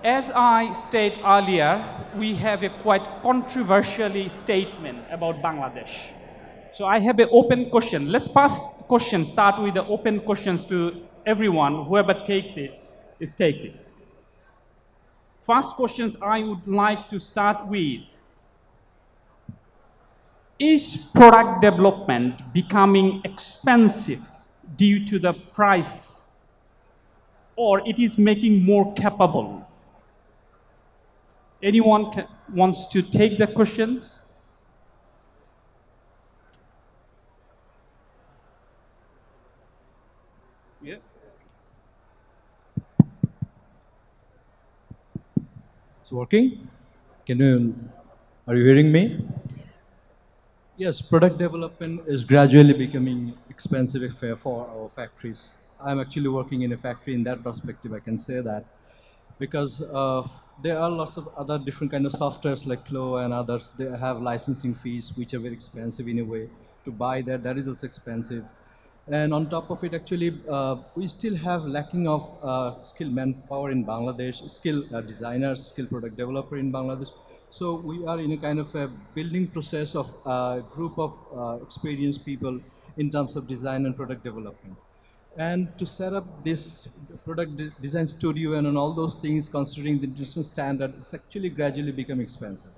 As I stated earlier, we have a quite controversial statement about Bangladesh. So I have an open question. Let's first question start with the open questions to everyone. Whoever takes it, takes it. First questions I would like to start with. Is product development becoming expensive due to the price, or it is making more capable? Anyone wants to take the questions? Yeah. It's working? Are you hearing me? Yes, product development is gradually becoming expensive affair for our factories. I'm actually working in a factory in that perspective, I can say that. Because there are lots of other different kind of softwares like Clo and others. They have licensing fees, which are very expensive in a way. To buy that is also expensive. And on top of it, actually, we still have lacking of skilled manpower in Bangladesh, skilled designers, skilled product developer in Bangladesh. So we are in a kind of a building process of a group of experienced people in terms of design and product development. And to set up this design studio and all those things, considering the international standard, it's actually gradually become expensive.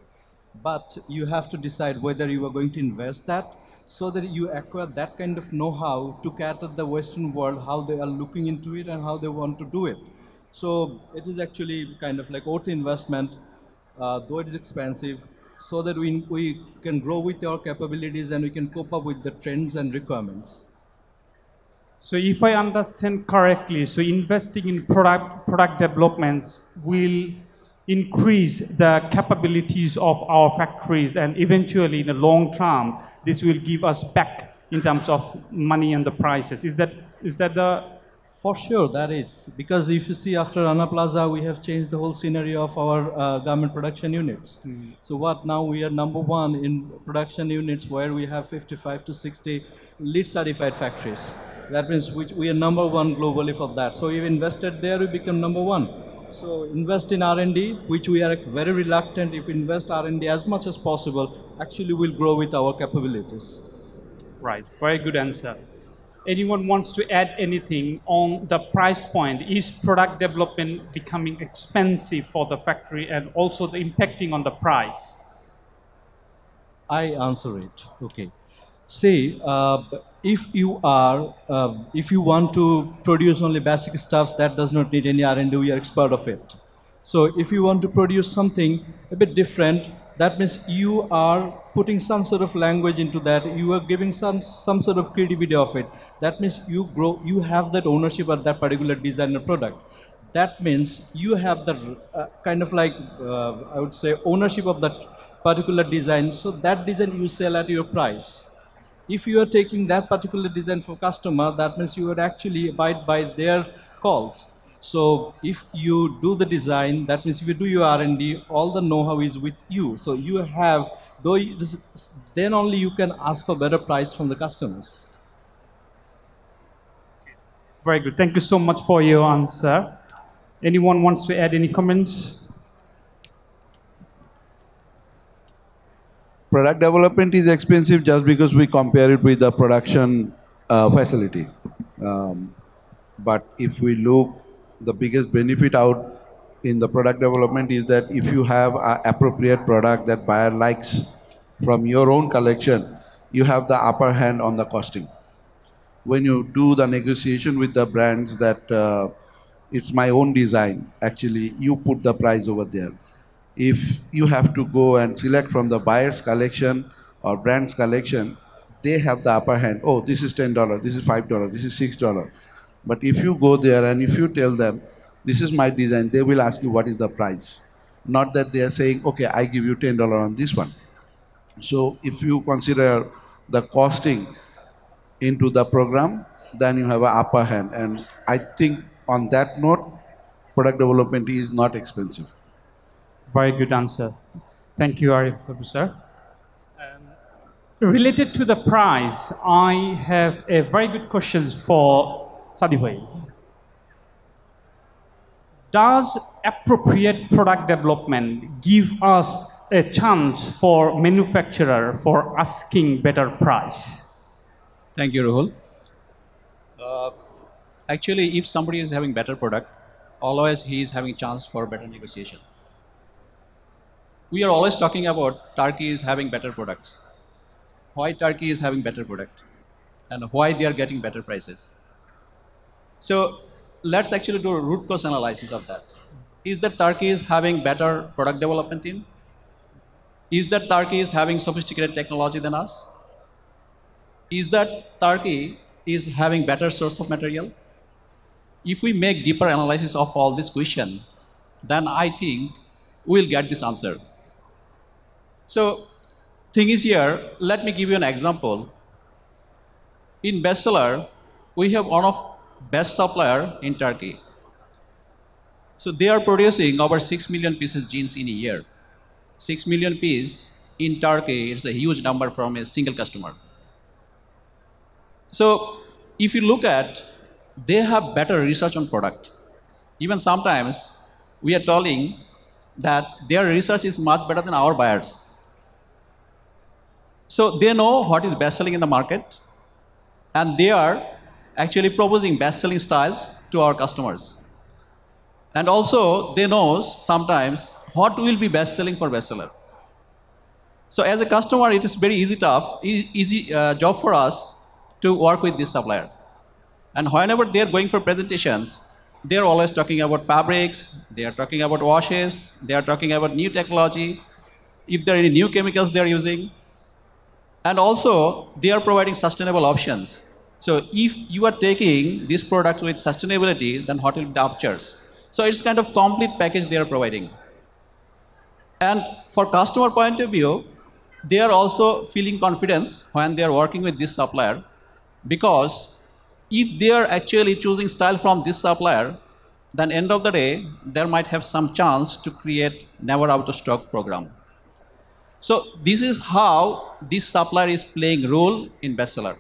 But you have to decide whether you are going to invest that so that you acquire that kind of know-how to cater the Western world, how they are looking into it and how they want to do it. So it is actually kind of like worth investment, though it is expensive, so that we can grow with our capabilities and we can cope up with the trends and requirements. So if I understand correctly, so investing in product developments will increase the capabilities of our factories, and eventually in the long term this will give us back in terms of money and the prices. Is that the For sure, that is. Because if you see after Rana Plaza, we have changed the whole scenario of our garment production units. So what now we are number one in production units where we have 55 to 60 LEED certified factories. That means which we are number one globally for that. So we've invested there, we become number one. So invest in R&D, which we are very reluctant. If we invest R&D as much as possible, actually we'll grow with our capabilities. right? Very good answer. Anyone wants to add anything on the price point? Is product development becoming expensive for the factory and also the impacting on the price? I answer it. Okay. Say, if you want to produce only basic stuff that does not need any R&D, we are expert of it. So if you want to produce something a bit different, that means you are putting some sort of language into that. You are giving some sort of creativity of it. That means you grow. You have that ownership of that particular designer product. That means you have the kind of like I would say ownership of that particular design. So that design you sell at your price. If you are taking that particular design for customer, that means you would actually abide by their calls. So if you do the design, that means if you do your R&D, all the know-how is with you. So you have, then only you can ask for better price from the customers. Very good. Thank you so much for your answer. Anyone wants to add any comments? Product development is expensive just because we compare it with the production facility. But if we look, the biggest benefit out in the product development is that if you have an appropriate product that buyer likes from your own collection, you have the upper hand on the costing. When you do the negotiation with the brands that it's my own design, actually you put the price over there. If you have to go and select from the buyer's collection or brand's collection, they have the upper hand. Oh, this is $10, this is $5, this is $6. But if you go there and if you tell them, this is my design, they will ask you what is the price. Not that they are saying, okay, I give you $10 on this one. So if you consider the costing into the program, then you have an upper hand. And I think on that note, product development is not expensive. Very good answer. Thank you, Arif Babu, sir. Related to the price, I have a very good question for Sadi Bhai. does appropriate product development give us a chance for manufacturer for asking better price? Thank you, Rahul. Actually, if somebody is having better product, always he is having chance for better negotiation. We are always talking about Turkey is having better products. Why Turkey is having better product, and why they are getting better prices. So let's actually do a root cause analysis of that. Is that Turkey is having better product development team? Is that Turkey is having sophisticated technology than us? Is that Turkey is having better source of material? If we make deeper analysis of all this question, then I think we'll get this answer. So, thing is here, let me give you an example. In bestseller, we have one of best supplier in Turkey. So they are producing over 6 million pieces jeans in a year. 6 million pieces in Turkey, it's a huge number from a single customer. So if you look at, they have better research on product. Even sometimes we are telling that their research is much better than our buyers. So they know what is best selling in the market, and they are actually proposing best selling styles to our customers. And also they know sometimes what will be best selling for bestseller. So as a customer, it is very easy job for us to work with this supplier. And whenever they are going for presentations, they are always talking about fabrics, they are talking about washes, they are talking about new technology, if there are any new chemicals they are using. And also, they are providing sustainable options. So if you are taking this product with sustainability, then what will be the upcharge? So it's kind of complete package they are providing. And for customer point of view, they are also feeling confidence when they are working with this supplier, because if they are actually choosing style from this supplier, then end of the day, there might have some chance to create never out of stock program. So this is how this supplier is playing role in bestseller.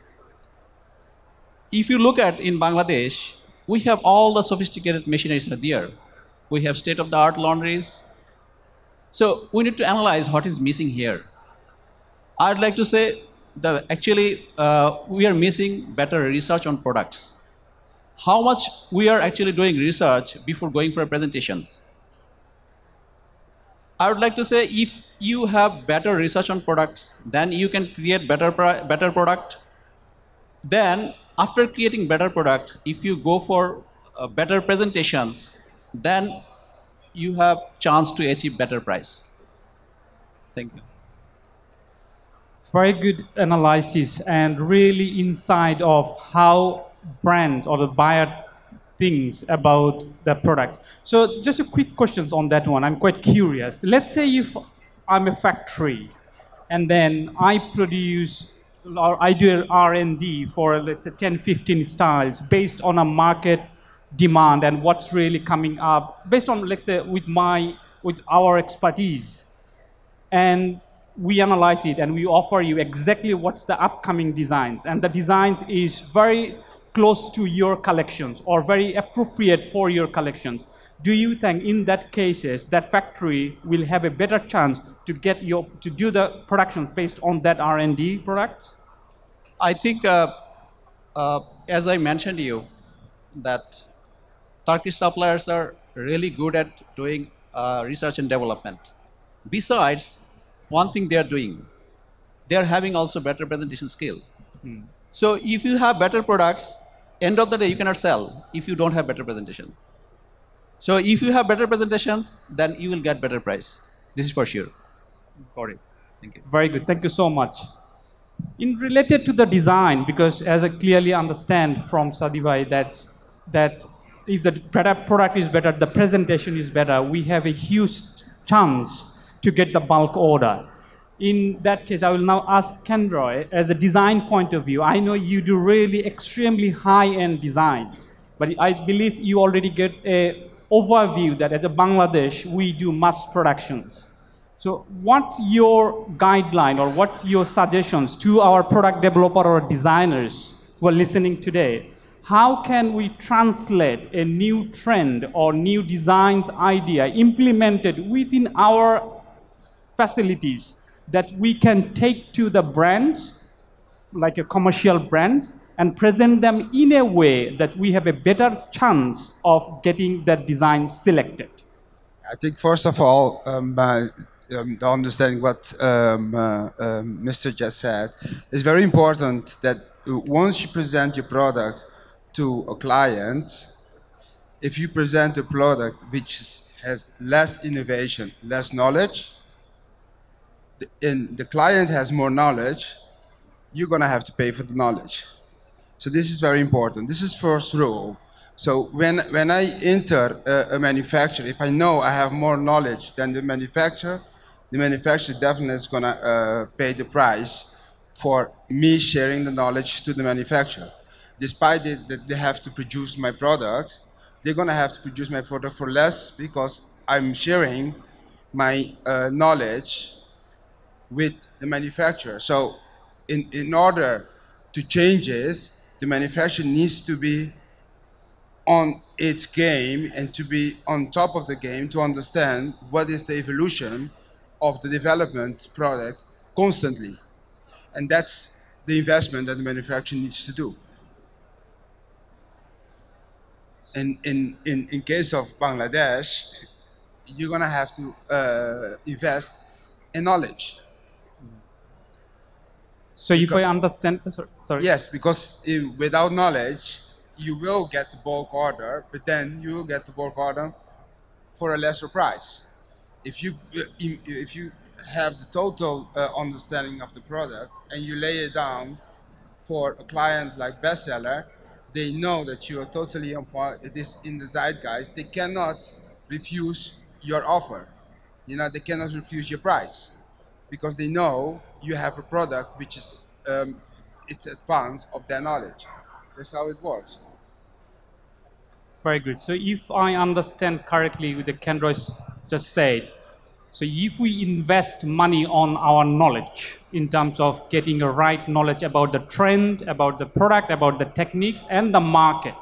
If you look at in Bangladesh, we have all the sophisticated machineries are there. We have state-of-the-art laundries. So we need to analyze what is missing here. I'd like to say that actually we are missing better research on products. How much we are actually doing research before going for presentations. I would like to say if you have better research on products, then you can create better product. Then after creating better product, if you go for better presentations, then you have chance to achieve better price. Thank you. Very good analysis and really insight of how brand or the buyer thinks about the product. So just a quick questions on that one. I'm quite curious. Let's say if I'm a factory and then I produce or I do an R&D for let's say 10, 15 styles based on a market demand and what's really coming up based on let's say with our expertise, and we analyze it and we offer you exactly what's the upcoming designs, and the designs is very close to your collections or very appropriate for your collections. Do you think in that cases that factory will have a better chance to do the production based on that R&D product? I think, as I mentioned to you, that Turkish suppliers are really good at doing research and development. Besides, one thing they are doing, they are having also better presentation skill. So if you have better products, end of the day you cannot sell if you don't have better presentation. So if you have better presentations, then you will get better price. This is for sure. Got it. Thank you. Very good. Thank you so much. In related to the design, because as I clearly understand from Sadibhai that if the product is better, the presentation is better, we have a huge chance to get the bulk order. In that case, I will now ask Kendroy, as a design point of view, I know you do really extremely high-end design, but I believe you already get a overview that as a Bangladesh, we do mass productions. So what's your guideline or what's your suggestions to our product developer or designers who are listening today how can we translate a new trend or new designs idea implemented within our facilities that we can take to the brands, like a commercial brands, and present them in a way that we have a better chance of getting that design selected? I think first of all, understanding what Mr. just said, it's very important that once you present your product to a client, if you present a product which has less innovation, less knowledge, and the client has more knowledge, you're going to have to pay for the knowledge. So this is very important. This is first rule. So when I enter a manufacturer, if I know I have more knowledge than the manufacturer definitely is going to pay the price for me sharing the knowledge to the manufacturer. Despite that they have to produce my product, they're going to have to produce my product for less because I'm sharing my knowledge with the manufacturer. So in order to change this, the manufacturer needs to be on its game and to be on top of the game to understand what is the evolution of the development product constantly. And that's the investment that the manufacturer needs to do. And in case of Bangladesh, you're going to have to invest in knowledge. So if I understand, sorry. Yes, because without knowledge, you will get the bulk order, but then you will get the bulk order for a lesser price. If you have the total understanding of the product and you lay it down for a client like bestseller, they know that you are totally on par. It is in the zeitgeist. They cannot refuse your offer. You know, they cannot refuse your price because they know you have a product which is it's advance of their knowledge. That's how it works. Very good. So if I understand correctly with the Kendroy just said, so if we invest money on our knowledge in terms of getting a right knowledge about the trend, about the product, about the techniques and the market,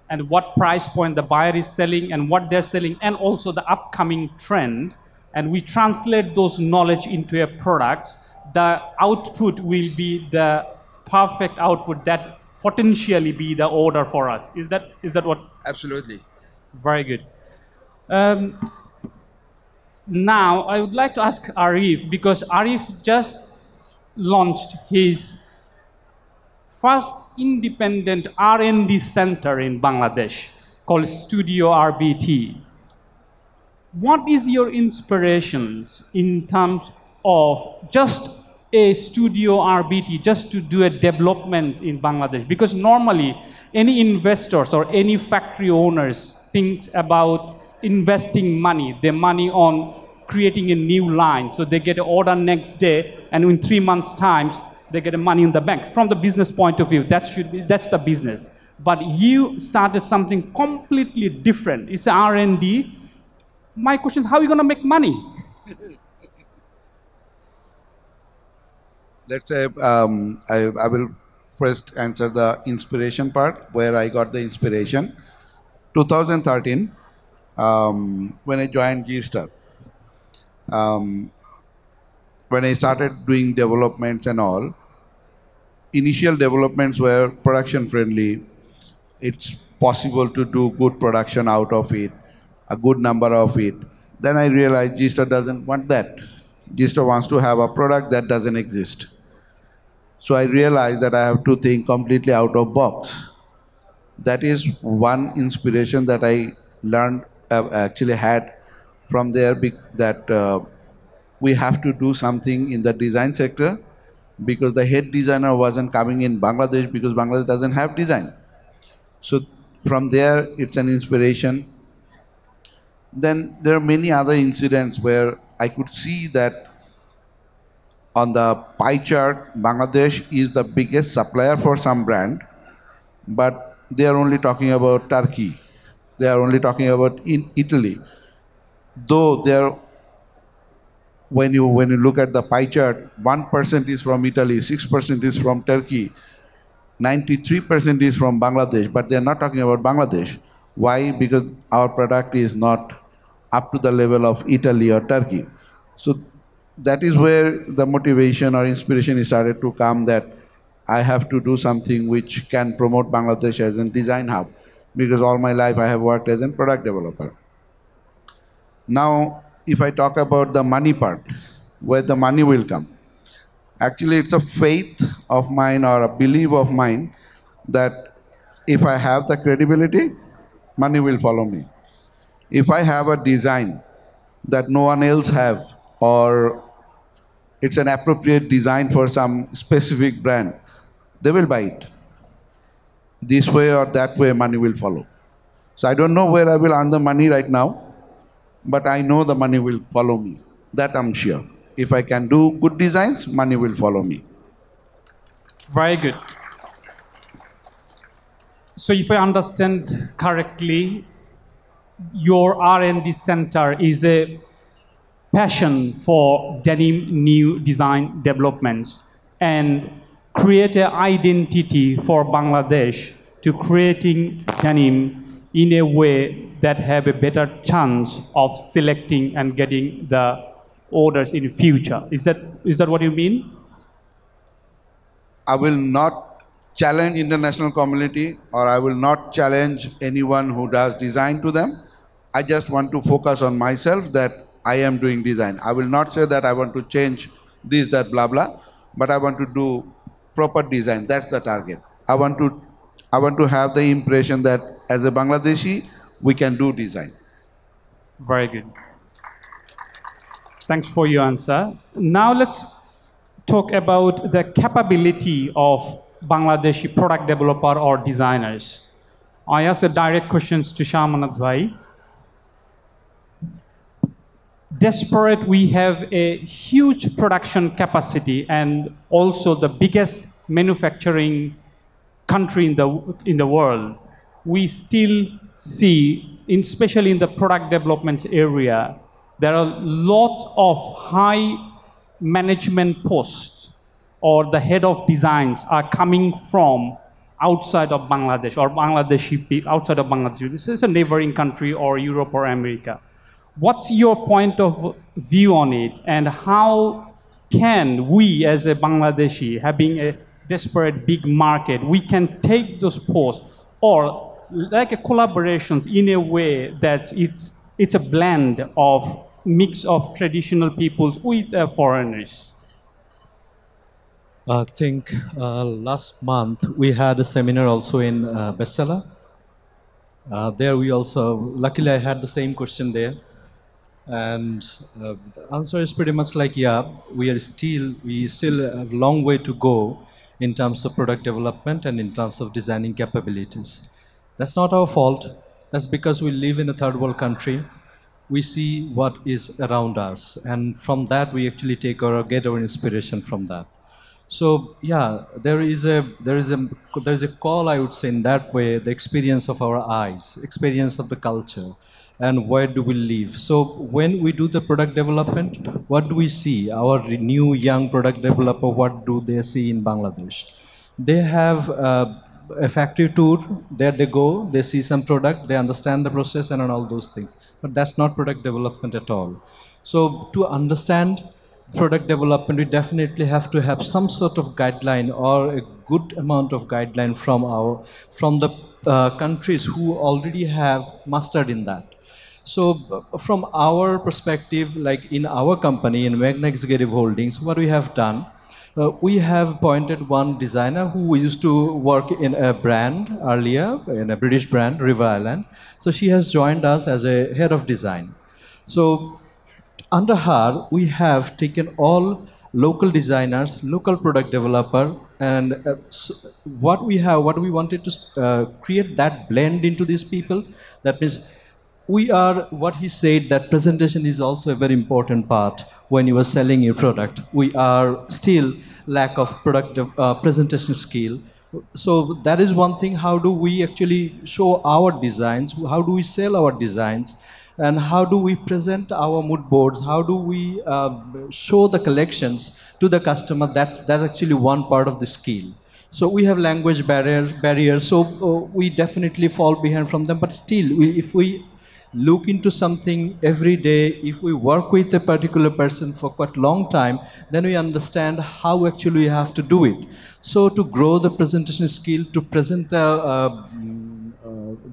and what price point the buyer is selling and what they're selling, and also the upcoming trend, and we translate those knowledge into a product, the output will be the perfect output that potentially be the order for us. Is that what? Absolutely. Very good. Now I would like to ask Arif, because Arif just launched his first independent R&D center in Bangladesh called Studio RBT. What is your inspirations in terms of just a Studio RBT, just to do a development in Bangladesh? Because normally any investors or any factory owners thinks about investing money, their money on creating a new line. So they get an order next day, and in 3 months' time, they get the money in the bank. From the business point of view, that's the business. But you started something completely different. It's R&D. My question is, how are you going to make money? Let's say I will first answer the inspiration part, where I got the inspiration. 2013, when I joined G-Star. When I started doing developments and all, initial developments were production friendly. It's possible to do good production out of it, a good number of it. Then I realized G-Star doesn't want that. G-Star wants to have a product that doesn't exist. So I realized that I have to think completely out of box. That is one inspiration that I learned, actually had from there, that we have to do something in the design sector, because the head designer wasn't coming in Bangladesh because Bangladesh doesn't have design. So from there, it's an inspiration. Then there are many other incidents where I could see that on the pie chart, Bangladesh is the biggest supplier for some brand, but they are only talking about Turkey. They are only talking about in Italy. Though they are, when you look at the pie chart, 1% is from Italy, 6% is from Turkey. 93% is from Bangladesh, but they're not talking about Bangladesh. Why? Because our product is not up to the level of Italy or Turkey. So that is where the motivation or inspiration started to come, that I have to do something which can promote Bangladesh as a design hub, because all my life I have worked as a product developer. Now, if I talk about the money part, where the money will come, actually it's a faith of mine or a belief of mine that if I have the credibility, money will follow me. If I have a design that no one else have, or it's an appropriate design for some specific brand, they will buy it. This way or that way, money will follow. So I don't know where I will earn the money right now, but I know the money will follow me. That I'm sure. If I can do good designs, money will follow me. Very good. So if I understand correctly, your R&D center is a passion for denim new design developments and create an identity for Bangladesh to creating denim in a way that have a better chance of selecting and getting the orders in future. Is that what you mean? I will not challenge international community, or I will not challenge anyone who does design to them. I just want to focus on myself, that I am doing design. I will not say that I want to change this, that, blah, blah, but I want to do proper design. That's the target. I want to have the impression that as a Bangladeshi, we can do design. Very good. Thanks for your answer. Now let's talk about the capability of Bangladeshi product developer or designers. I ask a direct questions to Shamanat Bhai. Desperate, we have a huge production capacity and also the biggest manufacturing country in the world. We still see, especially in the product development area, there are a lot of high management posts or the head of designs are coming from outside of Bangladesh or outside of Bangladesh. This is a neighboring country or Europe or America. What's your point of view on it, and how can we as a Bangladeshi, having a desperate big market, we can take those posts or like a collaborations in a way that it's a blend of mix of traditional peoples with foreigners? I think last month we had a seminar also in Bestseller. There we also, luckily I had the same question there. And the answer is pretty much like, yeah, we still have a long way to go in terms of product development and in terms of designing capabilities. That's not our fault. That's because we live in a third world country. We see what is around us, and from that we actually get our inspiration from that. So yeah, there is a call, I would say, in that way, the experience of our eyes, experience of the culture, and where do we live. So when we do the product development, what do we see? Our new young product developer, what do they see in Bangladesh? They have a factory tour, there they go, they see some product, they understand the process and all those things. But that's not product development at all. So to understand product development, we definitely have to have some sort of guideline or a good amount of guideline from the countries who already have mastered in that. So from our perspective, like in our company, in Magna Executive Holdings, what we have done, we have appointed one designer who used to work in a brand earlier, in a British brand, River Island. So she has joined us as a head of design. So under her, we have taken all local designers, local product developer, and what we wanted to create that blend into these people. That means what he said, that presentation is also a very important part when you are selling your product. We are still lack of product presentation skill. So that is one thing. How do we actually show our designs? How do we sell our designs? And how do we present our mood boards? How do we show the collections to the customer? That's actually one part of the skill. So we have language barriers. So we definitely fall behind from them. But still, if we look into something every day, if we work with a particular person for quite a long time, then we understand how actually we have to do it. So to grow the presentation skill, to present the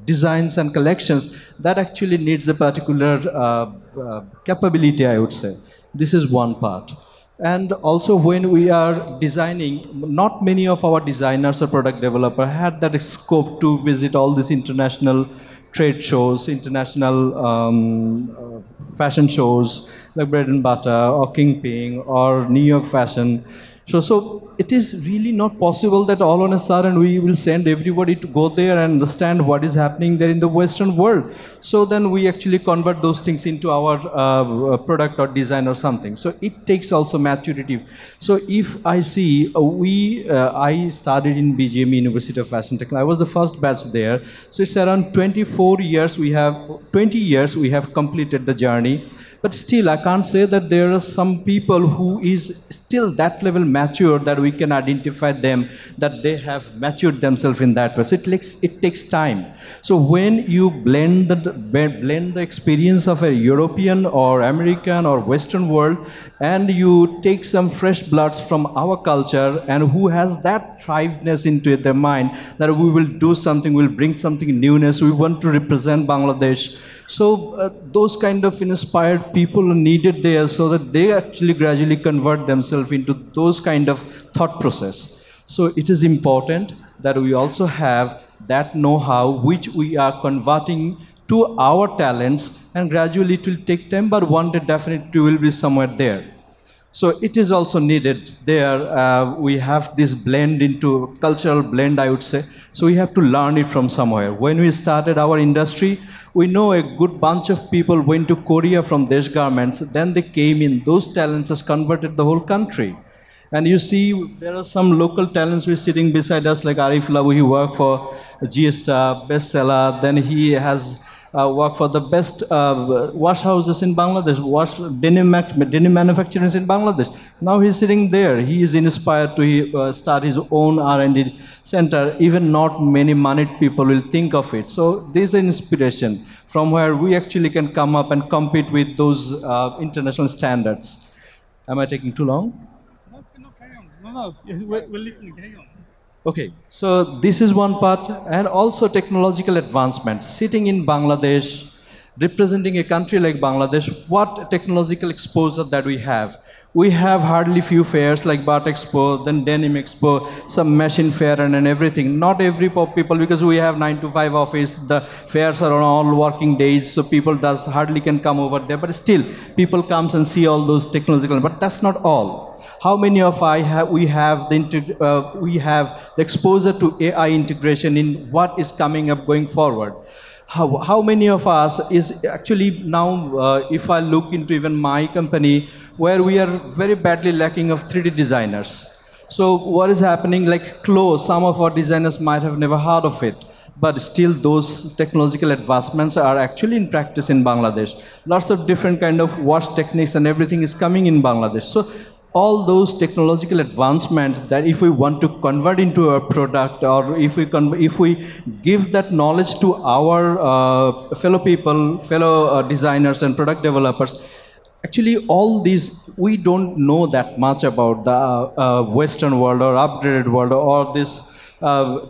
designs and collections, that actually needs a particular capability, I would say. This is one part. And also when we are designing, not many of our designers or product developer had that scope to visit all these international trade shows, international fashion shows like Bread and Butter or Kingping or New York Fashion. So it is really not possible that all on a sudden we will send everybody to go there and understand what is happening there in the Western world. So then we actually convert those things into our product or design or something. So it takes also maturity. So if I see, I studied in BGM University of Fashion Technology. I was the first batch there. So it's around 24 years we have, 20 years we have completed the journey. But still, I can't say that there are some people who is still that level mature that we can identify them, that they have matured themselves in that way. So it takes time. So when you blend the experience of a European or American or Western world, and you take some fresh bloods from our culture and who has that thriveness into their mind that we will do something, we'll bring something newness, we want to represent Bangladesh. So those kind of inspired people are needed there so that they actually gradually convert themselves into those kind of thought process. So it is important that we also have that know-how which we are converting to our talents, and gradually it will take time, but one day definitely will be somewhere there. So it is also needed there. We have this blend into cultural blend, I would say. So we have to learn it from somewhere. When we started our industry, we know a good bunch of people went to Korea from Desh Garments. Then they came in. Those talents has converted the whole country. And you see, there are some local talents who are sitting beside us, like Arif Labu. He worked for GSTA, bestseller. Then he has worked for the best wash houses in Bangladesh, denim manufacturers in Bangladesh. Now he's sitting there. He is inspired to start his own R&D center. Even not many moneyed people will think of it. So there's an inspiration from where we actually can come up and compete with those international standards. Am I taking too long? No, carry on. No. Yes, we're listening. Carry on. Okay, so this is one part, and also technological advancement. Sitting in Bangladesh, representing a country like Bangladesh, what technological exposure that we have? We have hardly few fairs like Bart Expo, then Denim Expo, some machine fair and everything. Not every people, because we have 9 to 5 office, the fairs are on all working days, so people does hardly can come over there. But still, people comes and see all those technological. But that's not all. How many of we have the exposure to AI integration in what is coming up going forward? How many of us is actually now, if I look into even my company, where we are very badly lacking of 3D designers. So what is happening, like clothes, some of our designers might have never heard of it, but still those technological advancements are actually in practice in Bangladesh. Lots of different kind of wash techniques and everything is coming in Bangladesh. So all those technological advancement that if we want to convert into a product, or if we give that knowledge to our fellow people, fellow designers and product developers, actually all these we don't know that much about the Western world or upgraded world or this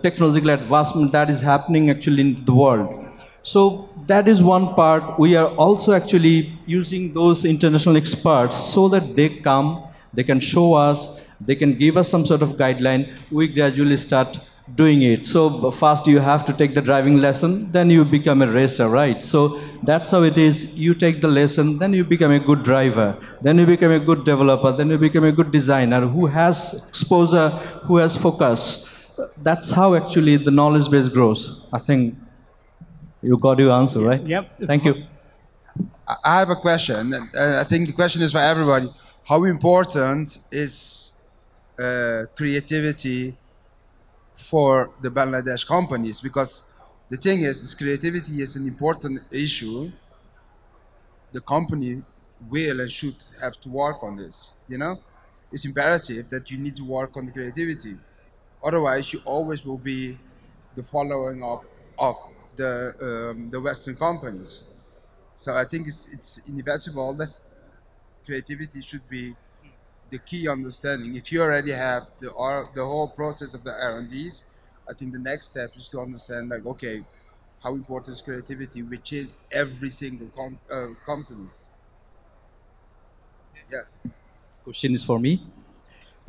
technological advancement that is happening actually in the world. So that is one part. We are also actually using those international experts so that they come, they can show us, they can give us some sort of guideline. We gradually start doing it. So first you have to take the driving lesson, then you become a racer, right? So that's how it is. You take the lesson, then you become a good driver, then you become a good developer, then you become a good designer who has exposure, who has focus. That's how actually the knowledge base grows. I think you got your answer, right? Yep. Thank you. I have a question. I think the question is for everybody. How important is creativity for the Bangladesh companies? Because the thing is creativity is an important issue. The company will and should have to work on this. You know, it's imperative that you need to work on the creativity Otherwise, you always will be the following up of the Western companies. So I think it's inevitable that creativity should be the key understanding. If you already have the whole process of the R&Ds, I think the next step is to understand like, okay, how important is creativity within every single company. Yeah. This question is for me.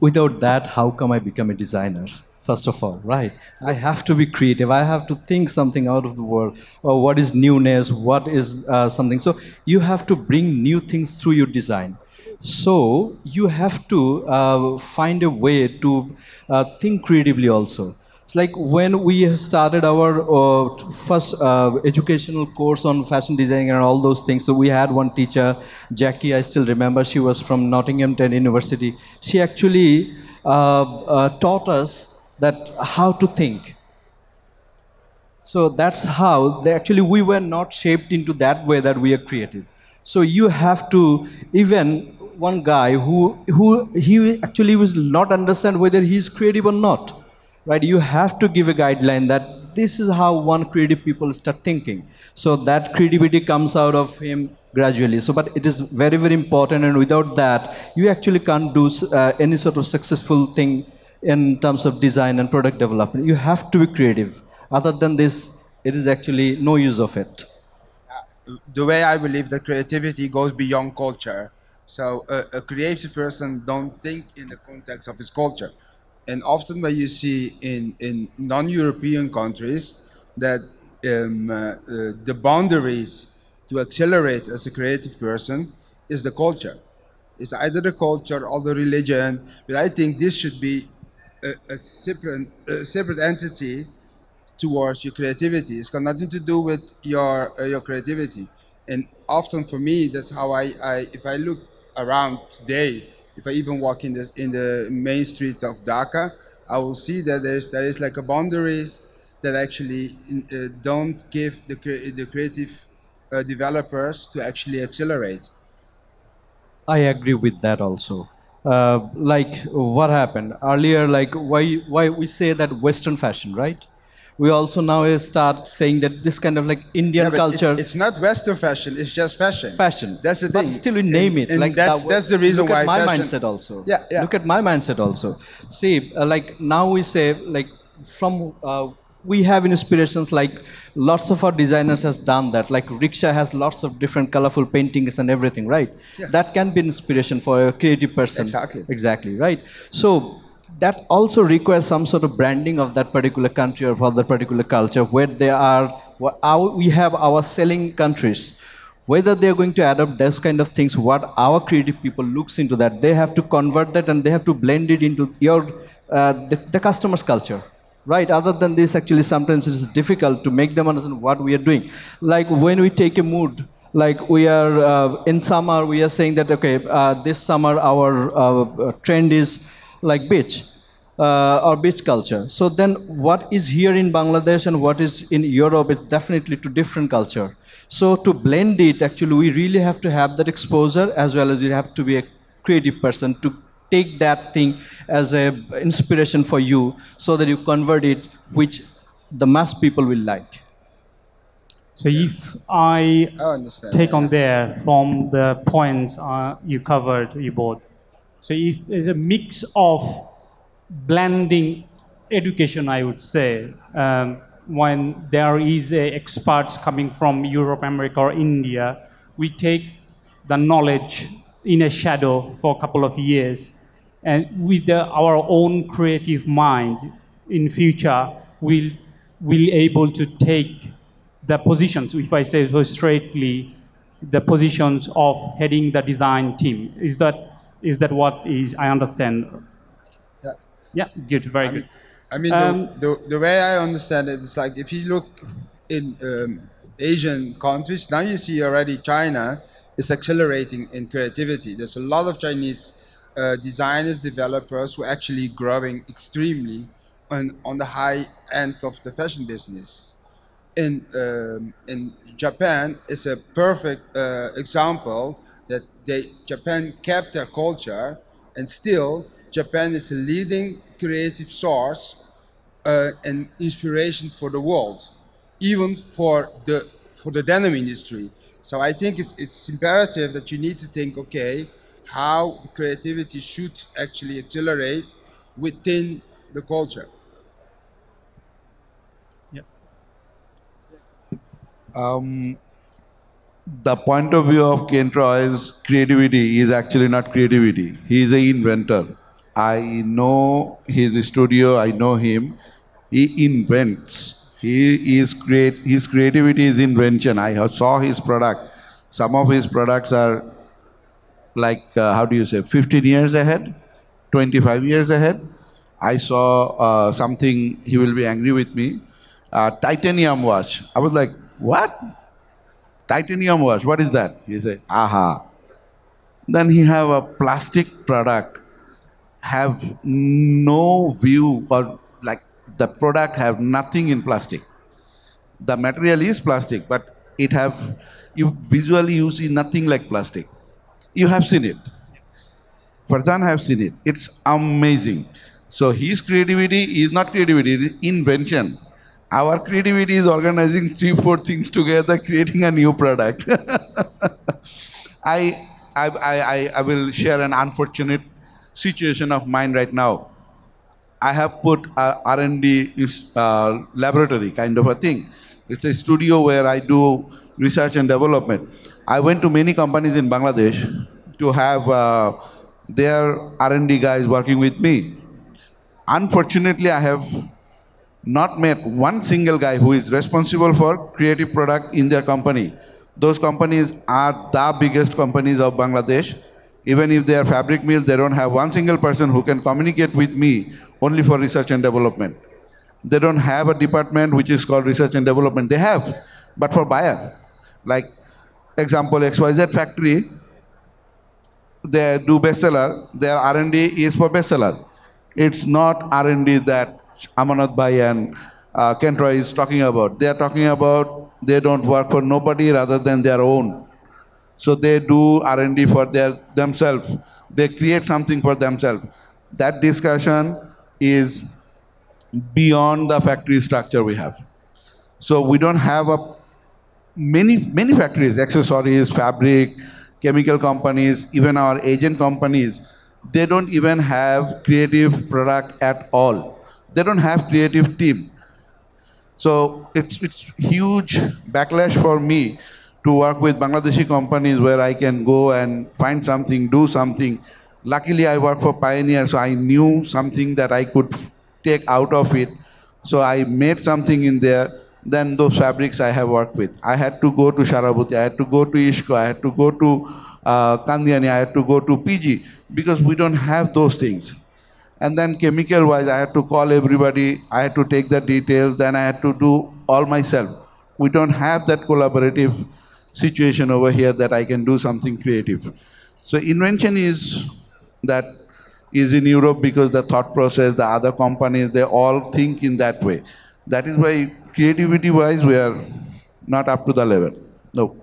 Without that, how come I become a designer? First of all, right? I have to be creative. I have to think something out of the world. Or what is newness? What is something? So you have to bring new things through your design. So you have to find a way to think creatively also. It's like when we have started our first educational course on fashion design and all those things. So we had one teacher, Jackie. I still remember. She was from Nottinghamton University. She actually taught us that how to think. So that's how actually we were not shaped into that way that we are creative. So you have to even one guy who he actually was not understand whether he's creative or not, right? You have to give a guideline that this is how one creative people start thinking. So that creativity comes out of him gradually. So, but it is very very important, and without that, you actually can't do any sort of successful thing in terms of design and product development. You have to be creative. Other than this, it is actually no use of it. The way I believe that creativity goes beyond culture. So a creative person don't think in the context of his culture. And often when you see in non-European countries that the boundaries to accelerate as a creative person is the culture. It's either the culture or the religion, but I think this should be a separate entity towards your creativity. It's got nothing to do with your creativity. And often for me, that's how I if I look around today, if I even walk in the main street of Dhaka, I will see that there is like a boundaries that actually don't give the creative developers to actually accelerate. I agree with that also. Like what happened earlier, like why we say that Western fashion, right? We also now start saying that this kind of like Yeah, Indian but culture it's not Western fashion. It's just fashion. fashion. That's the thing. But still we name it. And Like that's the reason look why at my fashion. mindset also. Yeah, yeah. Look at my mindset also. See, like now we say like from we have inspirations like lots of our designers has done that. Like rickshaw has lots of different colorful paintings and everything, right? Yeah. That can be inspiration for a creative person. Exactly. Exactly, right? So that also requires some sort of branding of that particular country or for that particular culture where they are we have our selling countries, whether they're going to adopt those kind of things, what our creative people looks into that, they have to convert that and they have to blend it into your the customer's culture, right? Other than this, actually sometimes it is difficult to make them understand what we are doing. Like when we take a mood, like we are in summer, we are saying that okay, this summer our trend is like beach or beach culture. So then what is here in Bangladesh and what is in Europe is definitely to different culture. So to blend it, actually we really have to have that exposure as well as you have to be a creative person to take that thing as a inspiration for you so that you convert it which the mass people will like. So if I I understand. take on there from the points you covered, you both. So if there's a mix of blending education, I would say, when there is experts coming from Europe, America, or India, we take the knowledge in a shadow for a couple of years, and with our own creative mind, in future, we'll able to take the positions, if I say so straightly, the positions of heading the design team. Is that what is I understand? Yeah. Yeah, good, very I mean, good. I mean the way I understand it is like if you look in Asian countries, now you see already China is accelerating in creativity. There's a lot of Chinese designers, developers who are actually growing extremely on the high end of the fashion business. In Japan is a perfect example that Japan kept their culture, and still Japan is a leading creative source an inspiration for the world, even for the denim industry. So I think it's imperative that you need to think, okay, how the creativity should actually accelerate within the culture. Yeah. The point of view of Kent Roy's creativity is actually not creativity. He is an inventor. I know his studio, I know him. He invents. His creativity is invention. Saw his product. Some of his products are like, how do you say, 15 years ahead, 25 years ahead. I saw something, he will be angry with me, titanium watch. I was like, what? Titanium watch, what is that? He said, aha. Then he have a plastic product, have no view, or like the product have nothing in plastic. The material is plastic, but it have, you visually you see nothing like plastic. You have seen it. Farzan have seen it. It's amazing. So his creativity is not creativity, it is invention. Our creativity is organizing three, four things together, creating a new product. I, I will share an unfortunate situation of mine right now. I have put a R&D laboratory kind of a thing. It's a studio where I do research and development. I went to many companies in Bangladesh to have their R&D guys working with me. Unfortunately, I have not met one single guy who is responsible for creative product in their company. Those companies are the biggest companies of Bangladesh. Even if they are fabric mills, they don't have one single person who can communicate with me only for research and development. They don't have a department which is called research and development. They have, but for buyer. Like example, XYZ factory, they do bestseller, their R&D is for bestseller. It's not R&D that Amanat Bhai and Kent Roy is talking about. They are talking about they don't work for nobody rather than their own. So they do R&D for themselves. They create something for themselves. That discussion is beyond the factory structure we have. So we don't have many factories, accessories, fabric, chemical companies, even our agent companies. They don't even have creative product at all. They don't have creative team. So it's huge backlash for me to work with Bangladeshi companies where I can go and find something, do something. Luckily, I work for Pioneer, so I knew something that I could take out of it. So I made something in there. Then those fabrics I have worked with. I had to go to Sharabuti, I had to go to Ishko, I had to go to Kandiani, I had to go to PG because we don't have those things. And then chemical wise, I had to call everybody, I had to take the details, then I had to do all myself. We don't have that collaborative situation over here that I can do something creative. So invention is that is in Europe because the thought process, the other companies, they all think in that way. That is why creativity wise, we are not up to the level. No.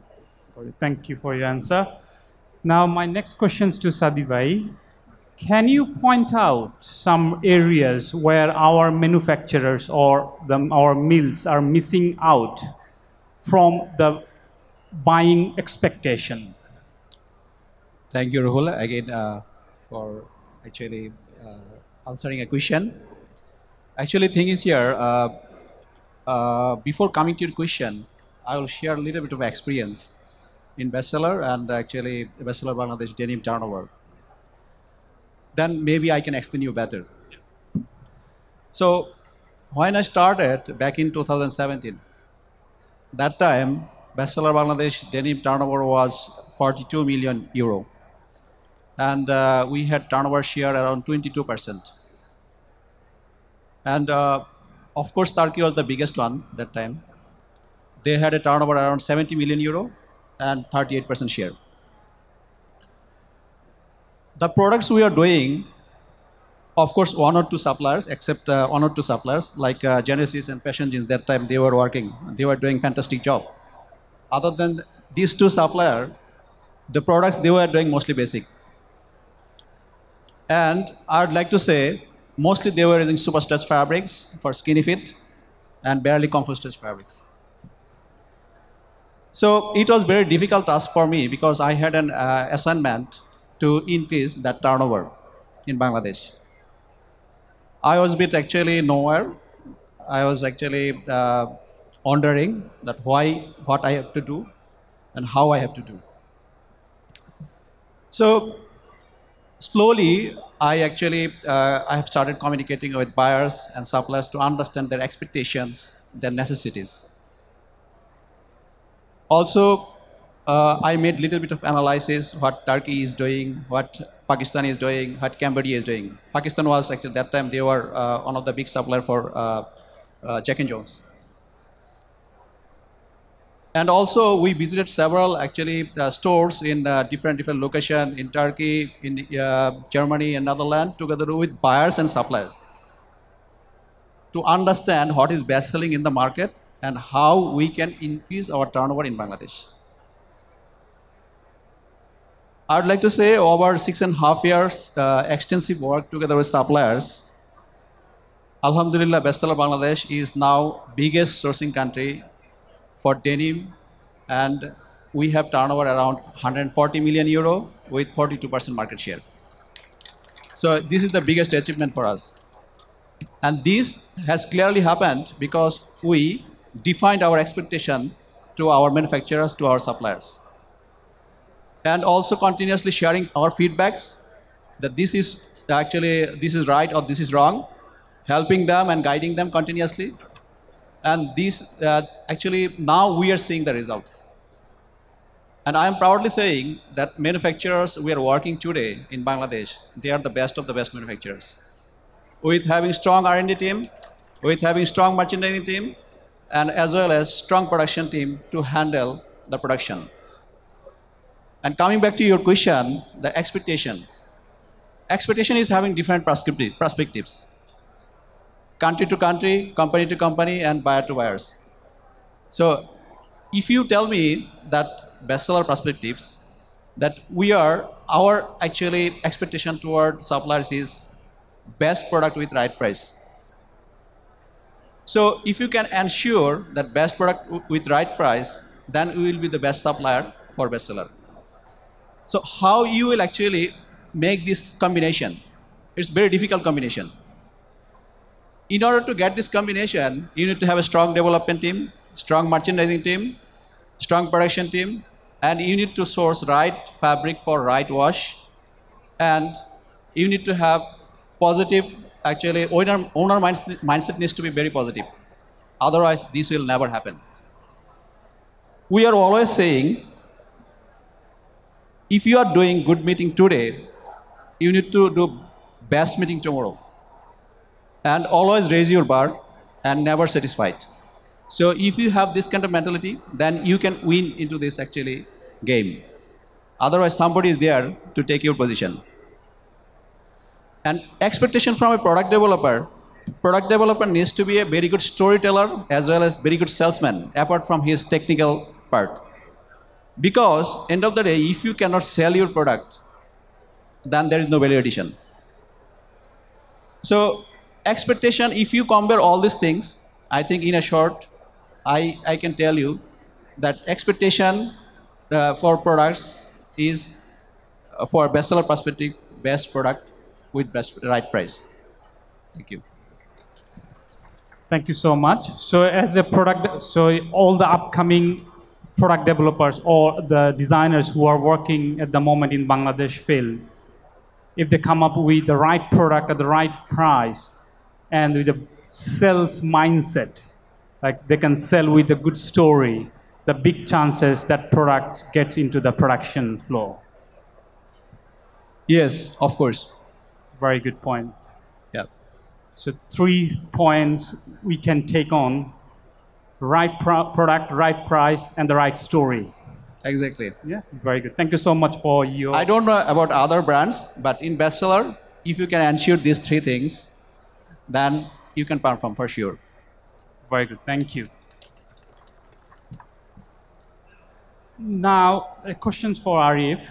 Thank you for your answer. Now, my next question is to Sadi Bhai. Can you point out some areas where our manufacturers or our mills are missing out from the buying expectation? Thank you, Rahul, again for actually answering a question. Actually, thing is here, before coming to your question, I will share a little bit of experience in bestseller and actually bestseller Bangladesh denim turnover. Then maybe I can explain you better. So when I started back in 2017, that time bestseller Bangladesh denim turnover was 42 million euro, and we had turnover share around 22%. And of course, Turkey was the biggest one that time. They had a turnover around 70 million euro and 38% share. The products we are doing, of course, one or two suppliers, except one or two suppliers like Genesis and Passion Jeans. That time they were working, they were doing fantastic job. Other than these two suppliers, the products they were doing mostly basic. And I'd like to say Mostly they were using superstretch fabrics for skinny fit and barely comfort stretch fabrics. So it was very difficult task for me because I had an assignment to increase that turnover in Bangladesh. I was a bit actually nowhere. I was actually wondering that why, what I have to do, and how I have to do. So slowly, I have started communicating with buyers and suppliers to understand their expectations, their necessities. Also, I made little bit of analysis what Turkey is doing, what Pakistan is doing, what Cambodia is doing. Pakistan was actually that time they were one of the big supplier for Jack and Jones. And also we visited several actually stores in different location in Turkey, in Germany and Netherlands together with buyers and suppliers to understand what is best selling in the market and how we can increase our turnover in Bangladesh. I would like to say over 6.5 years extensive work together with suppliers. Alhamdulillah, Bestseller Bangladesh is now biggest sourcing country for denim, and we have turnover around 140 million euro with 42% market share. So this is the biggest achievement for us. And this has clearly happened because we defined our expectation to our manufacturers, to our suppliers. And also continuously sharing our feedbacks that this is right or this is wrong, helping them and guiding them continuously. And this actually now we are seeing the results. And I am proudly saying that manufacturers we are working today in Bangladesh, they are the best of the best manufacturers. With having strong R&D team, with having strong merchandising team, and as well as strong production team to handle the production. And coming back to your question, the expectations. Expectation is having different perspectives. Country to country, company to company, and buyer to buyers. So if you tell me that bestseller perspectives, that our actually expectation toward suppliers is best product with right price. So if you can ensure that best product with right price, then we will be the best supplier for bestseller. So how you will actually make this combination? It's very difficult combination. In order to get this combination, you need to have a strong development team, strong merchandising team, strong production team, and you need to source right fabric for right wash, and you need to have positive, actually owner mindset needs to be very positive. Otherwise, this will never happen. We are always saying, if you are doing good meeting today, you need to do best meeting tomorrow. And always raise your bar and never satisfied. So if you have this kind of mentality, then you can win into this actually game. Otherwise, somebody is there to take your position. And expectation from a product developer needs to be a very good storyteller as well as very good salesman, apart from his technical part. Because end of the day, if you cannot sell your product, then there is no value addition. So expectation, if you compare all these things, I think in a short, I can tell you that expectation for products is for bestseller perspective, best product with best right price. Thank you. Thank you so much. So as a product, so all the upcoming product developers or the designers who are working at the moment in Bangladesh field, if they come up with the right product at the right price and with a sales mindset, like they can sell with a good story, the big chances that product gets into the production flow. Yes, of course. Very good point. Yeah. So 3 points we can take on: right product, right price, and the right story. Exactly. Yeah, very good. Thank you so much for your... I don't know about other brands, but in bestseller, if you can ensure these 3 things, then you can perform for sure. Very good. Thank you. Now, questions for Arif.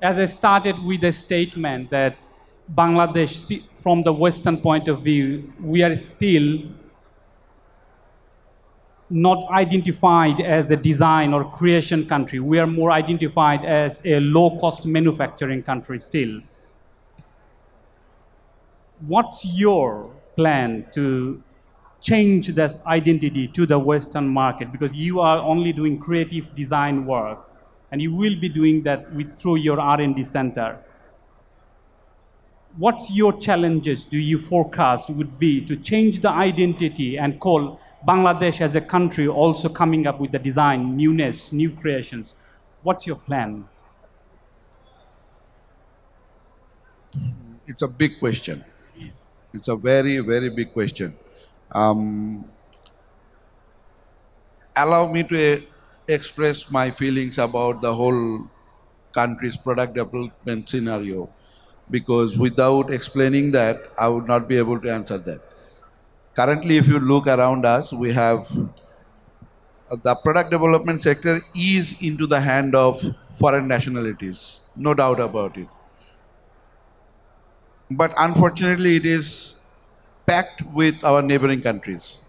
As I started with a statement that Bangladesh, from the Western point of view, we are still not identified as a design or creation country. We are more identified as a low-cost manufacturing country still. What's your plan to change this identity to the Western market? Because you are only doing creative design work, and you will be doing that through your R&D center. What's your challenges do you forecast would be to change the identity and call Bangladesh as a country also coming up with the design, newness, new creations? What's your plan? It's a big question. It's a very, very big question. Allow me to express my feelings about the whole country's product development scenario, because without explaining that, I would not be able to answer that. Currently, if you look around us, we have the product development sector is into the hand of foreign nationalities, no doubt about it. But unfortunately, it is packed with our neighboring countries.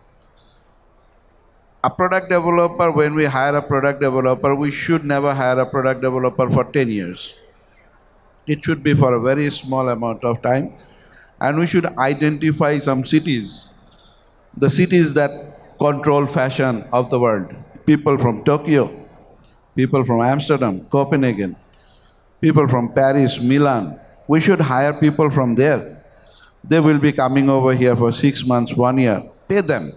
A product developer, when we hire a product developer, we should never hire a product developer for 10 years. It should be for a very small amount of time. And we should identify some cities, the cities that control fashion of the world. People from Tokyo, people from Amsterdam, Copenhagen, people from Paris, Milan. We should hire people from there. They will be coming over here for 6 months, 1 year. Pay them.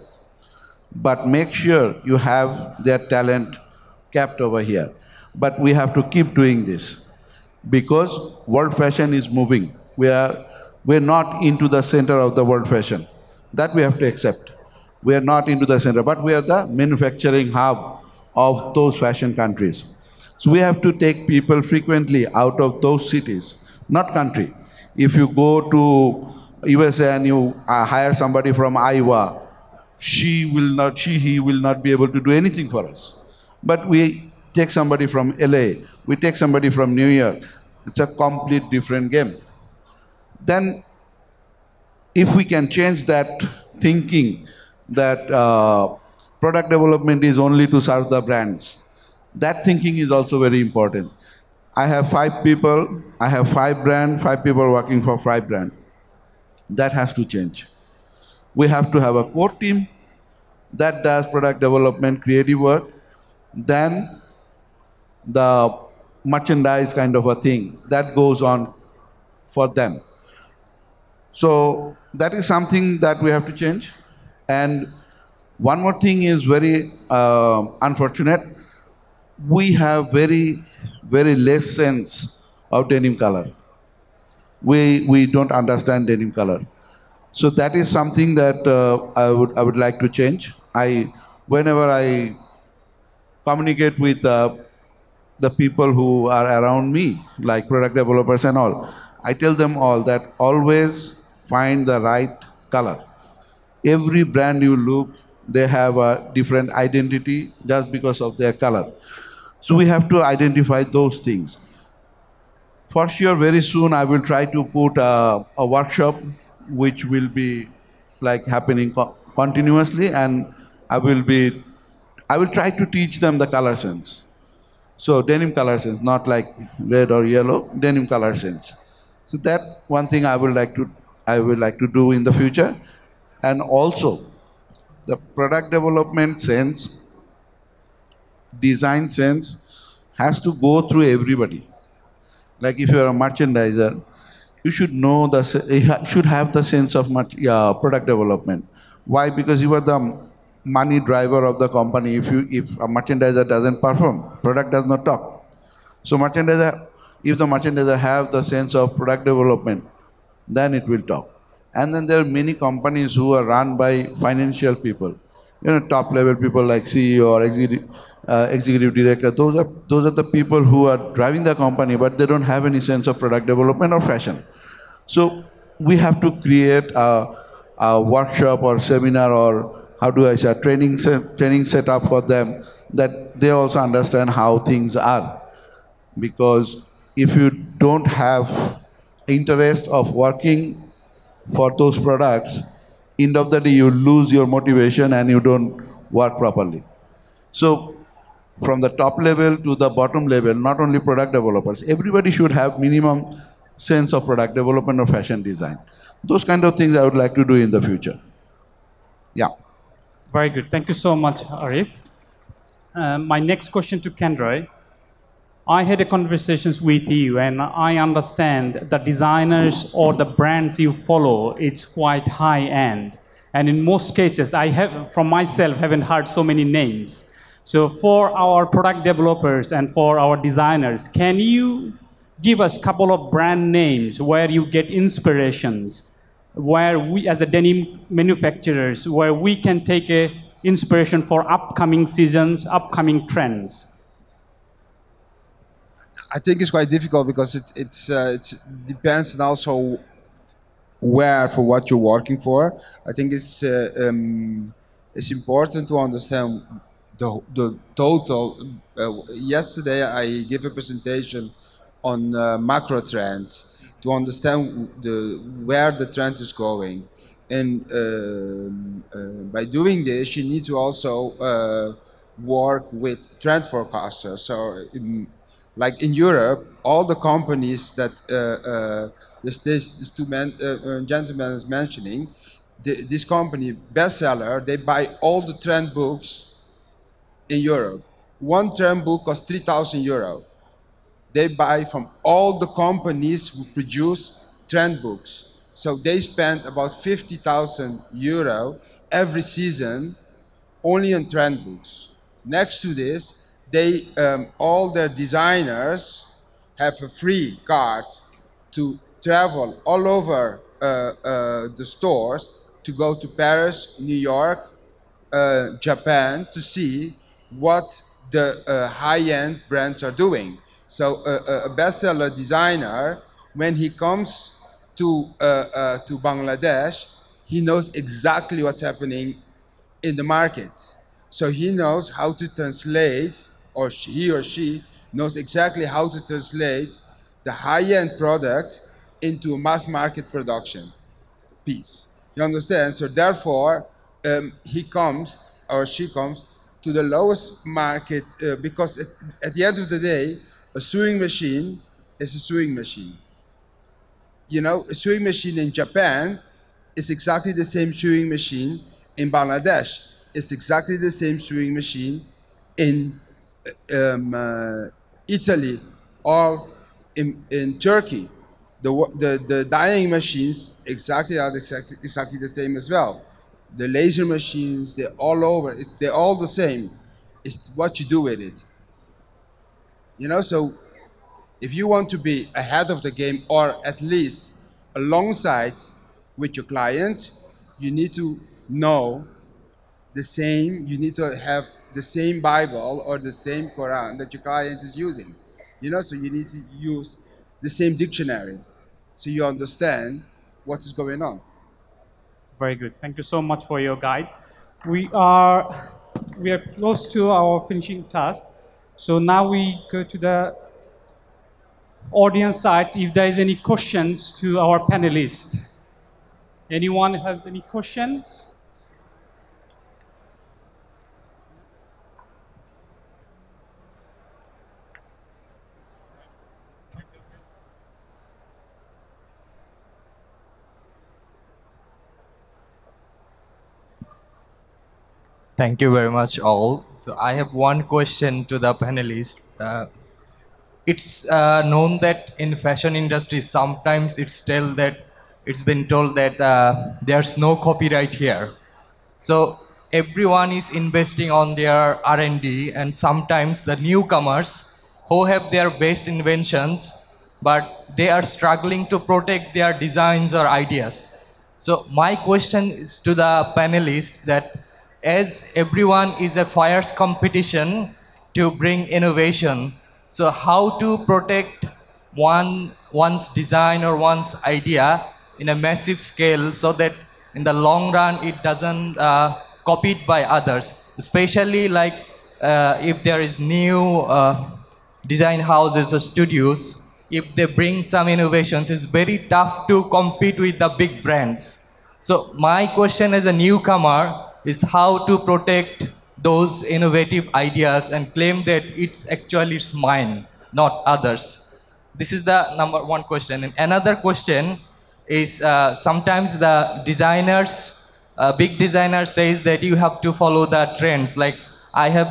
But make sure you have their talent kept over here. But we have to keep doing this because world fashion is moving. We're not into the center of the world fashion. That we have to accept. We are not into the center, but we are the manufacturing hub of those fashion countries. So we have to take people frequently out of those cities, not country. If you go to USA and you hire somebody from Iowa, he will not be able to do anything for us. But we take somebody from LA, we take somebody from New York. It's a complete different game. Then if we can change that thinking that product development is only to serve the brands, that thinking is also very important. I have 5 people, I have 5 brands, 5 people working for 5 brands. That has to change. We have to have a core team that does product development, creative work, then the merchandise kind of a thing that goes on for them. So that is something that we have to change. And one more thing is very unfortunate. We have very, very less sense of denim color. We don't understand denim color. So that is something that I would like to change. Whenever I communicate with the people who are around me, like product developers and all, I tell them all that always find the right color. Every brand you look, they have a different identity just because of their color. So we have to identify those things. For sure, very soon I will try to put a workshop which will be like happening continuously, and I will try to teach them the color sense. So denim color sense, not like red or yellow, denim color sense. So that one thing I would like to do in the future. And also the product development sense, design sense has to go through everybody. Like if you are a merchandiser, you should know you should have the sense of product development. Why? Because you are the money driver of the company. If a merchandiser doesn't perform, product does not talk. So if the merchandiser have the sense of product development, then it will talk. And then there are many companies who are run by financial people, top level people like CEO or executive director. Those are the people who are driving the company, but they don't have any sense of product development or fashion. So we have to create a workshop or seminar, or how do I say, a training setup for them, that they also understand how things are. Because if you don't have interest of working for those products, end of the day you lose your motivation and you don't work properly. So from the top level to the bottom level, not only product developers, everybody should have minimum sense of product development or fashion design. Those kind of things I would like to do in the future. Yeah. Very good. Thank you so much, Arif. My next question to Kendra. I had a conversations with you, and I understand the designers or the brands you follow, it's quite high end. And in most cases, I have, from myself, haven't heard so many names. So for our product developers and for our designers, can you give us a couple of brand names where you get inspirations, where we, as a denim manufacturers, where we can take a inspiration for upcoming seasons, upcoming trends? I think it's quite difficult because it depends on also where for what you're working for. I think it's important to understand the total. Yesterday I gave a presentation on macro trends to understand where the trend is going, and by doing this, you need to also work with trend forecasters. So, like in Europe, all the companies that this gentleman is mentioning, this company bestseller, they buy all the trend books in Europe. One trend book costs 3,000 euro. They buy from all the companies who produce trend books. So they spend about 50,000 euro every season only on trend books. Next to this, they all their designers have a free card to travel all over the stores, to go to Paris, New York, Japan, to see what the high-end brands are doing. So a bestseller designer, when he comes to Bangladesh, he knows exactly what's happening in the market. So he knows how to translate, or he or she knows exactly how to translate the high-end product into a mass market production piece. You understand? So therefore, he comes or she comes to the lowest market because at the end of the day, a sewing machine is a sewing machine. You know, a sewing machine in Japan is exactly the same sewing machine in Bangladesh. It's exactly the same sewing machine in Italy or in Turkey. The dyeing machines exactly the same as well. The laser machines, they're all over. They're all the same. It's what you do with it. You know, so if you want to be ahead of the game or at least alongside with your client, you need to know the same, you need to have the same Bible or the same Quran that your client is using. You know, so you need to use the same dictionary so you understand what is going on. Very good. Thank you so much for your guide. We are we are close to our finishing task. So now we go to the audience sides. If there is any questions to our panelists, anyone has any questions? Thank you very much, all. So I have one question to the panelists. It's known that in fashion industry, sometimes it's been told that there's no copyright here. So everyone is investing on their R&D, and sometimes the newcomers who have their best inventions, but they are struggling to protect their designs or ideas. So my question is to the panelists that as everyone is a fierce competition to bring innovation, so how to protect one's design or one's idea in a massive scale so that in the long run it doesn't copied by others, especially like if there is new design houses or studios, if they bring some innovations, it's very tough to compete with the big brands. So my question as a newcomer is how to protect those innovative ideas and claim that it's mine, not others. This is the number one question. And another question is sometimes the designers, big designer says that you have to follow the trends. Like I have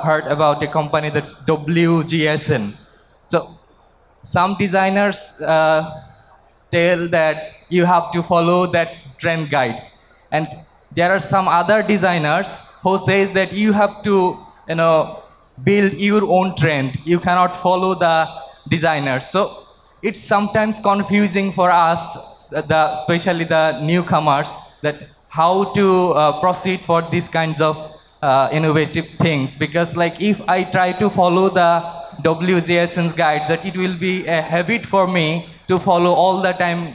heard about a company that's WGSN. So some designers tell that you have to follow that trend guides, and there are some other designers who says that you have to, build your own trend. You cannot follow the designers. So it's sometimes confusing for us, especially the newcomers, that how to proceed for these kinds of innovative things. Because like if I try to follow the WGSN's guides, that it will be a habit for me to follow all the time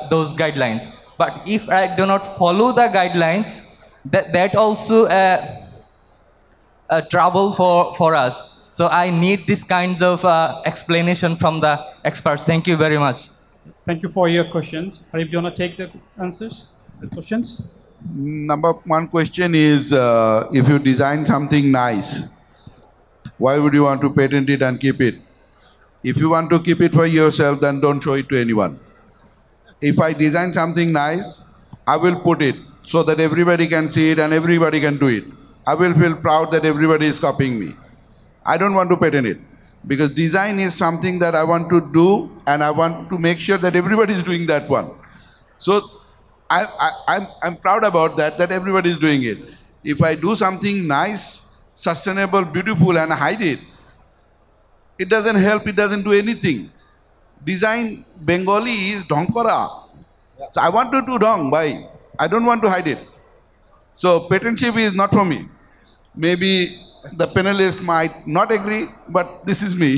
those guidelines. But if I do not follow the guidelines, that also a trouble for us. So I need this kinds of explanation from the experts. Thank you very much. Thank you for your questions. Harif, do you want to take the answers, the questions? Number one question is if you design something nice, why would you want to patent it and keep it? If you want to keep it for yourself, then don't show it to anyone. If I design something nice, I will put it so that everybody can see it and everybody can do it. I will feel proud that everybody is copying me. I don't want to patent it because design is something that I want to do and I want to make sure that everybody is doing that one. So I'm proud about that everybody is doing it. If I do something nice, sustainable, beautiful and hide it, it doesn't help, it doesn't do anything. Design Bengali is Donkora. So I want to do wrong, why? I don't want to hide it. So patentship is not for me. Maybe the panelist might not agree, but this is me.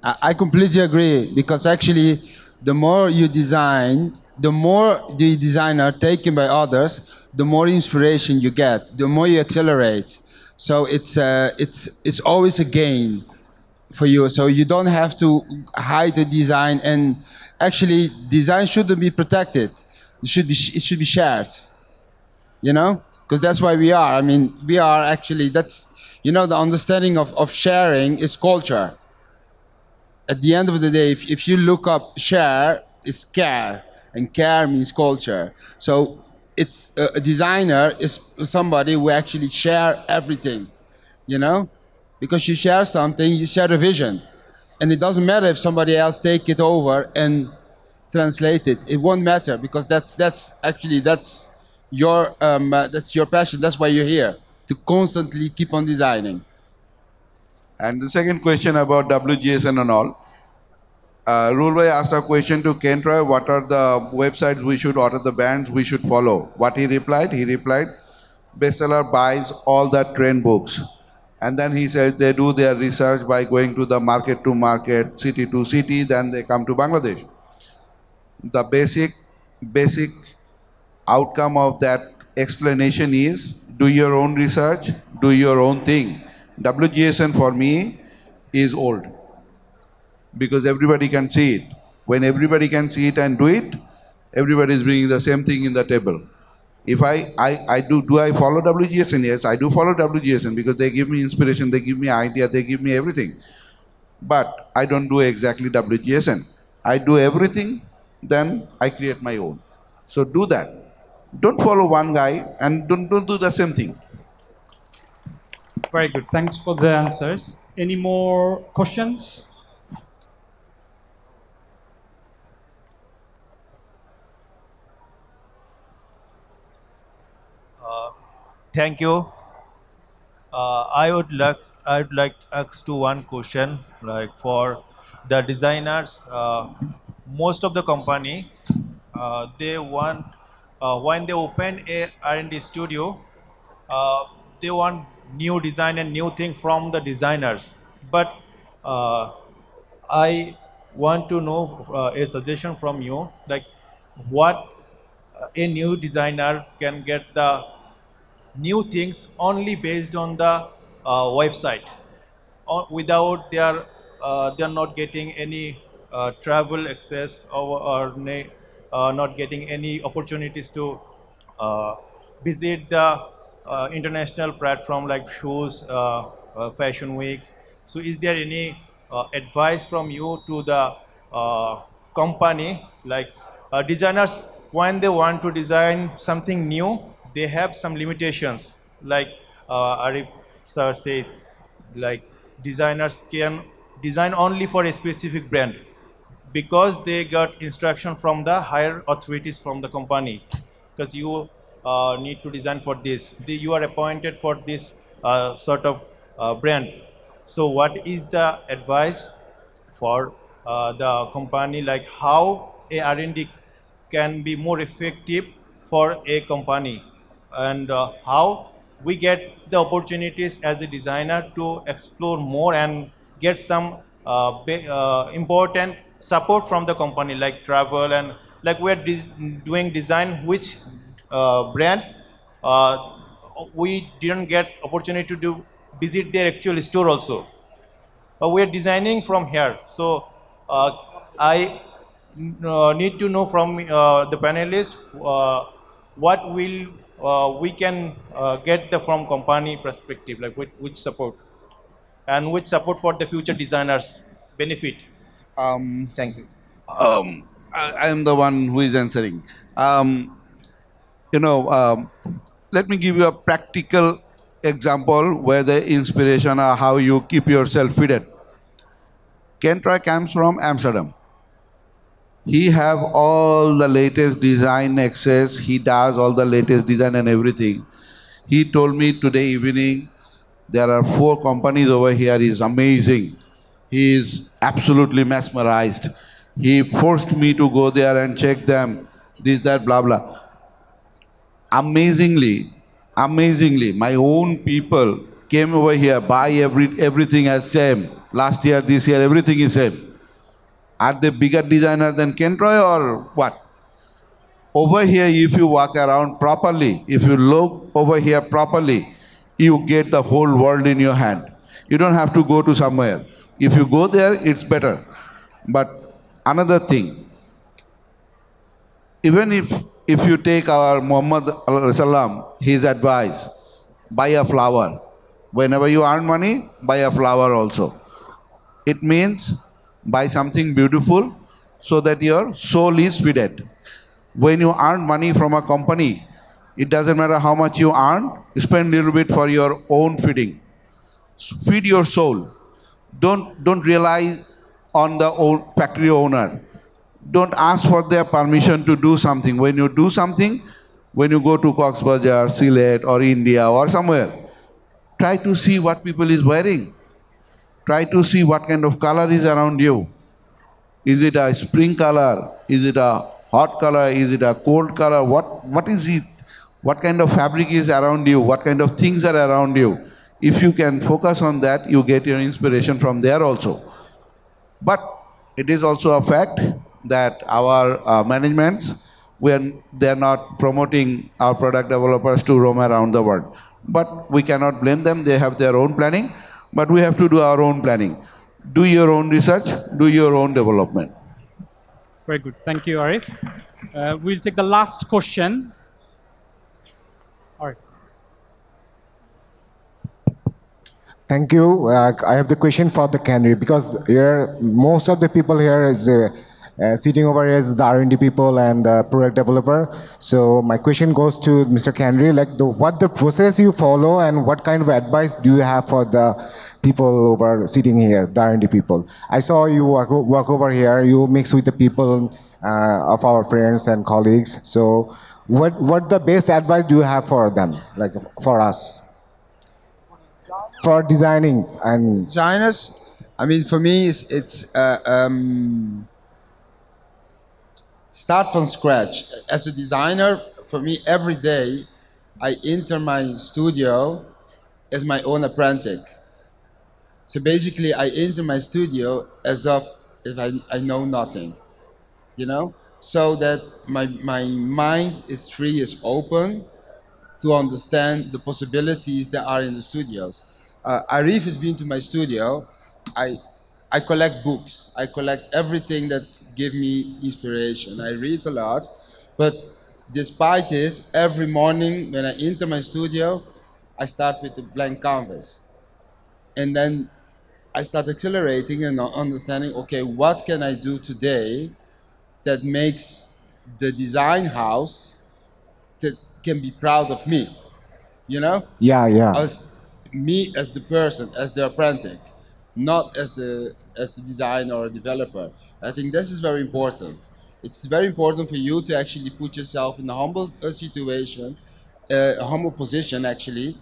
I completely agree because actually, the more you design, the more the designer taken by others, the more inspiration you get, the more you accelerate. So it's always a gain for you. So you don't have to hide the design, and actually, design shouldn't be protected. It should be shared. You know, because that's why we are. I mean, we are actually. That's the understanding of sharing is culture. At the end of the day, if you look up share, it's care, and care means culture. So it's a designer is somebody who actually share everything, because you share something, you share a vision, and it doesn't matter if somebody else take it over and translate it. It won't matter because that's your passion. That's why you're here to constantly keep on designing. And the second question about WGSN and all. Rulbhai asked a question to Kentroy, what are the websites we should order the bands we should follow? What he replied? He replied, bestseller buys all the trend books. And then he said they do their research by going to the market to market, city to city, then they come to Bangladesh. The basic outcome of that explanation is do your own research, do your own thing. WGSN for me is old because everybody can see it. When everybody can see it and do it, everybody is bringing the same thing in the table. If do I follow WGSN? Yes, I do follow WGSN because they give me inspiration, they give me idea, they give me everything. But I don't do exactly WGSN. I do everything, then I create my own. So do that. Don't follow one guy and don't do the same thing. Very good. Thanks for the answers. Any more questions? Thank you. I would like ask to one question, like for the designers. Most of the company, they want when they open a R&D studio, they want new design and new thing from the designers. But I want to know a suggestion from you, like what a new designer can get the new things only based on the website, or without their they are not getting any travel access or not getting any opportunities to uh, visit the international platform like shows, fashion weeks. So, is there any advice from you to the company, like designers, when they want to design something new, they have some limitations, like Arif sir said, like designers can design only for a specific brand because they got instruction from the higher authorities from the company, because you need to design for this, you are appointed for this sort of brand. So what is the advice for the company, like how a R&D can be more effective for a company, and how we get the opportunities as a designer to explore more and get some important support from the company, like travel, and like we're doing design which brand uh, we didn't get opportunity to visit their actual store also. We're designing from here. So I need to know from the panelist what will we can get the from company perspective, like which support and which support for the future designers benefit. Um, Thank you. I am the one who is answering. Um, you know, let me give you a practical example where the inspiration or how you keep yourself fitted. Ken Troy comes from Amsterdam. He have all the latest design access. He does all the latest design and everything. He told me today evening there are 4 companies over here. Is amazing. He is absolutely mesmerized. He forced me to go there and check them. This, that, blah, blah. Amazingly, my own people came over here, buy everything as same. Last year, this year, everything is same. Are they bigger designer than Ken Troy or what? Over here, if you walk around properly, if you look over here properly, you get the whole world in your hand. You don't have to go to somewhere. If you go there, it's better. But another thing, even if you take our Muhammad Salam, his advice, buy a flower. Whenever you earn money, buy a flower also. It means buy something beautiful so that your soul is fed. When you earn money from a company, it doesn't matter how much you earn, spend a little bit for your own feeding. Feed your soul. Don't rely on the factory owner. Don't ask for their permission to do something. When you do something, when you go to Cox's Bazar, Sylhet or India or somewhere, try to see what people is wearing. Try to see what kind of color is around you. Is it a spring color? Is it a hot color? Is it a cold color? What is it? What kind of fabric is around you? What kind of things are around you? If you can focus on that, you get your inspiration from there also. But it is also a fact that our managements, they're not promoting our product developers to roam around the world. But we cannot blame them. They have their own planning. But we have to do our own planning. Do your own research. Do your own development. Very good. Thank you, Arif. We'll take the last question. All right. Thank you. I have the question for the candidate because here most of the people here is sitting over here is the R&D people and the product developer. So my question goes to Mr. Candidate, like what the process you follow and what kind of advice do you have for the people over sitting here, the R&D people? I saw you work over here. You mix with the people of our friends and colleagues. So what the best advice do you have for them, like for us? For designing and Designers, I mean, for me, it's start from scratch. As a designer, for me, every day, I enter my studio as my own apprentice. So basically, I enter my studio as if I know nothing, you know, so that my mind is free, is open to understand the possibilities that are in the studios. Arif has been to my studio. I collect books. I collect everything that give me inspiration. I read a lot, but despite this, every morning when I enter my studio, I start with a blank canvas, and then I start accelerating and understanding. Okay, what can I do today that makes the design house that can be proud of me? You know, Yeah, yeah. as me as the person, as the apprentice, not as the designer or developer. I think this is very important. It's very important for you to actually put yourself in a humble situation, a humble position actually,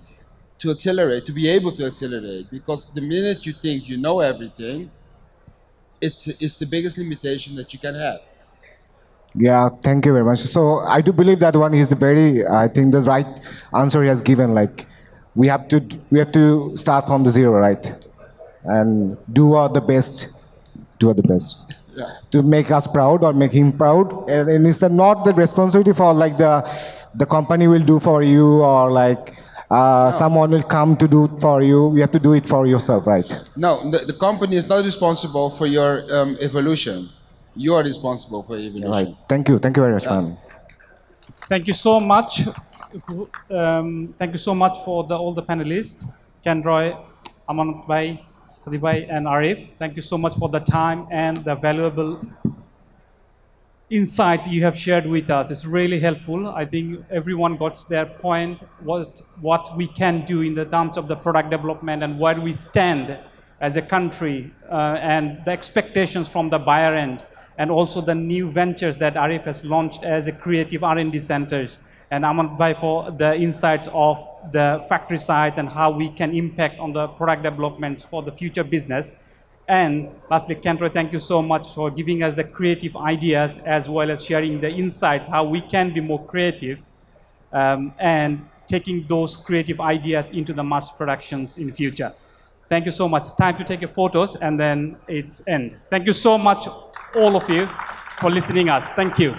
to accelerate, to be able to accelerate. Because the minute you think you know everything, it's the biggest limitation that you can have. Yeah, thank you very much. So I do believe that one is the very, I think the right answer he has given. Like, we have to start from the zero, right? And do the best, to make us proud or make him proud. And it's not the responsibility for like the company will do for you, or like someone will come to do it for you. You have to do it for yourself, right? No, the company is not responsible for your evolution. You are responsible for your Right. evolution. Thank you very much, man. Thank you so much. Thank you so much for all the panelists, Kendroy, Amanat Bhai, Sadiq Bhai, and Arif. Thank you so much for the time and the valuable insights you have shared with us. It's really helpful. I think everyone got their point, what we can do in the terms of the product development and where we stand as a country, and the expectations from the buyer end, and also the new ventures that Arif has launched as a creative R&D centers. And Aman Bhai for the insights of the factory sites and how we can impact on the product developments for the future business. And lastly, Kendra, thank you so much for giving us the creative ideas as well as sharing the insights, how we can be more creative, and taking those creative ideas into the mass productions in future. Thank you so much. Time to take your photos and then it's end. Thank you so much, all of you, for listening us. Thank you.